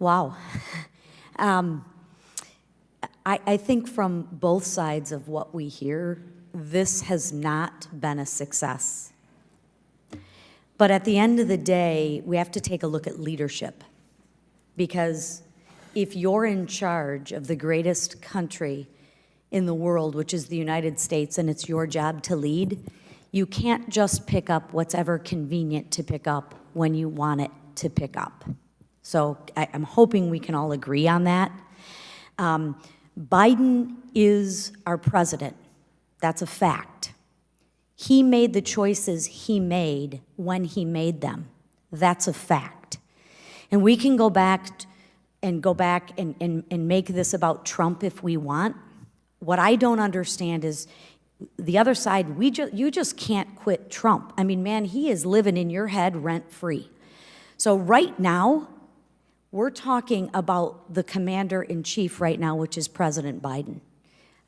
Wow. I think from both sides of what we hear, this has not been a success. But at the end of the day, we have to take a look at leadership. Because if you're in charge of the greatest country in the world, which is the United States, and it's your job to lead, you can't just pick up what's ever convenient to pick up when you want it to pick up. So I'm hoping we can all agree on that. Biden is our president. That's a fact. He made the choices he made when he made them. That's a fact. And we can go back and make this about Trump if we want. What I don't understand is the other side, you just can't quit Trump. I mean, man, he is living in your head rent-free. So right now, we're talking about the commander-in-chief right now, which is President Biden.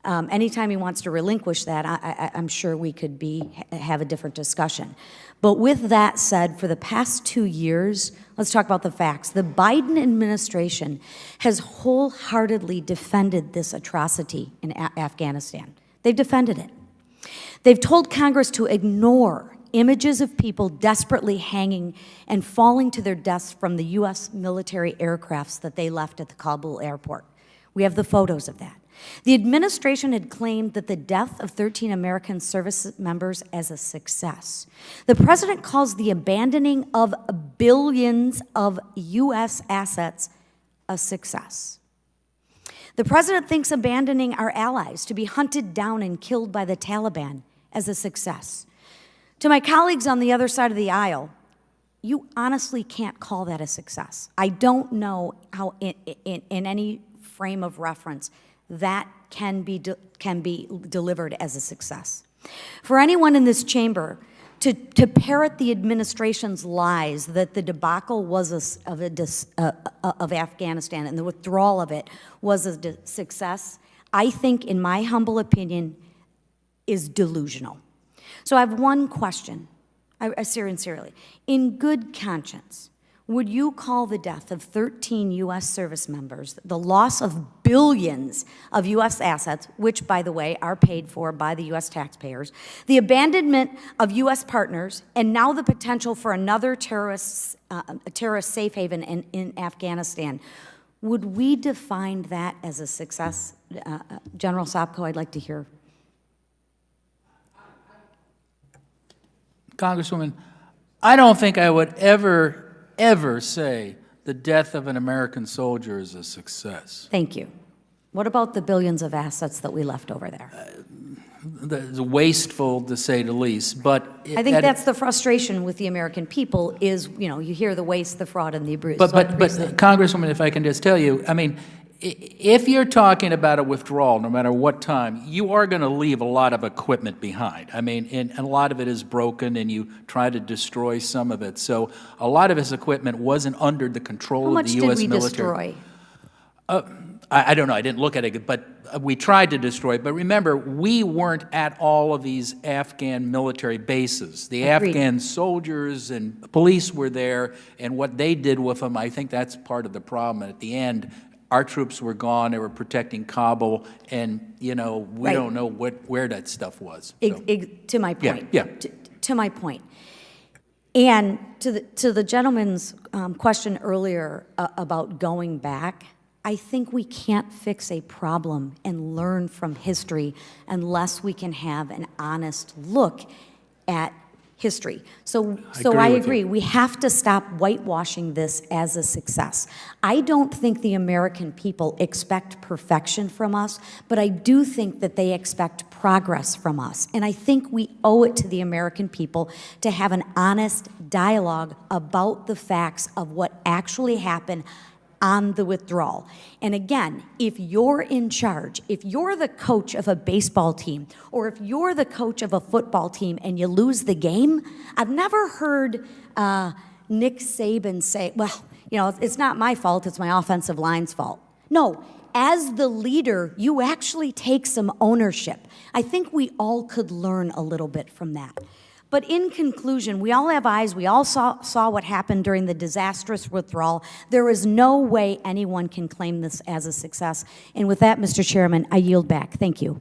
Anytime he wants to relinquish that, I'm sure we could have a different discussion. But with that said, for the past 2 years, let's talk about the facts. The Biden administration has wholeheartedly defended this atrocity in Afghanistan. They've defended it. They've told Congress to ignore images of people desperately hanging and falling to their deaths from the U.S. military aircrafts that they left at the Kabul airport. We have the photos of that. The administration had claimed that the death of 13 American service members as a success. The president calls the abandoning of billions of U.S. assets a success. The president thinks abandoning our allies to be hunted down and killed by the Taliban as a success. To my colleagues on the other side of the aisle, you honestly can't call that a success. I don't know how in any frame of reference that can be delivered as a success. For anyone in this chamber to parrot the administration's lies that the debacle was of Afghanistan and the withdrawal of it was a success, I think, in my humble opinion, is delusional. So I have one question, sincerely. In good conscience, would you call the death of 13 U.S. service members, the loss of billions of U.S. assets, which, by the way, are paid for by the U.S. taxpayers, the abandonment of U.S. partners, and now the potential for another terrorist safe haven in Afghanistan, would we define that as a success? General Sopko, I'd like to hear. Congresswoman, I don't think I would ever say the death of an American soldier is a success. Thank you. What about the billions of assets that we left over there? It's wasteful, to say the least, but... I think that's the frustration with the American people is, you hear the waste, the fraud, and the abuse. But Congresswoman, if I can just tell you, I mean, if you're talking about a withdrawal, no matter what time, you are going to leave a lot of equipment behind. I mean, and a lot of it is broken, and you try to destroy some of it. So a lot of his equipment wasn't under the control of the U.S. military. How much did we destroy? I don't know. I didn't look at it, but we tried to destroy it. But remember, we weren't at all of these Afghan military bases. The Agreed. Afghan soldiers and police were there, and what they did with them, I think that's part of the problem. And at the end, our troops were gone. They were protecting Kabul, and we Right. don't know where that stuff was. To my point. Yeah. To my point. And to the gentleman's question earlier about going back, I think we can't fix a problem and learn from history unless we can have an honest look at history. So I agree. We have to stop whitewashing this as a success. I don't think the American people expect perfection from us, but I do think that they expect progress from us. And I think we owe it to the American people to have an honest dialogue about the facts of what actually happened on the withdrawal. And again, if you're in charge, if you're the coach of a baseball team, or if you're the coach of a football team and you lose the game, I've never heard Nick Saban say, well, it's not my fault, it's my offensive line's fault. No, as the leader, you actually take some ownership. I think we all could learn a little bit from that. But in conclusion, we all have eyes. We all saw what happened during the disastrous withdrawal. There is no way anyone can claim this as a success. And with that, Mr. Chairman, I yield back. Thank you.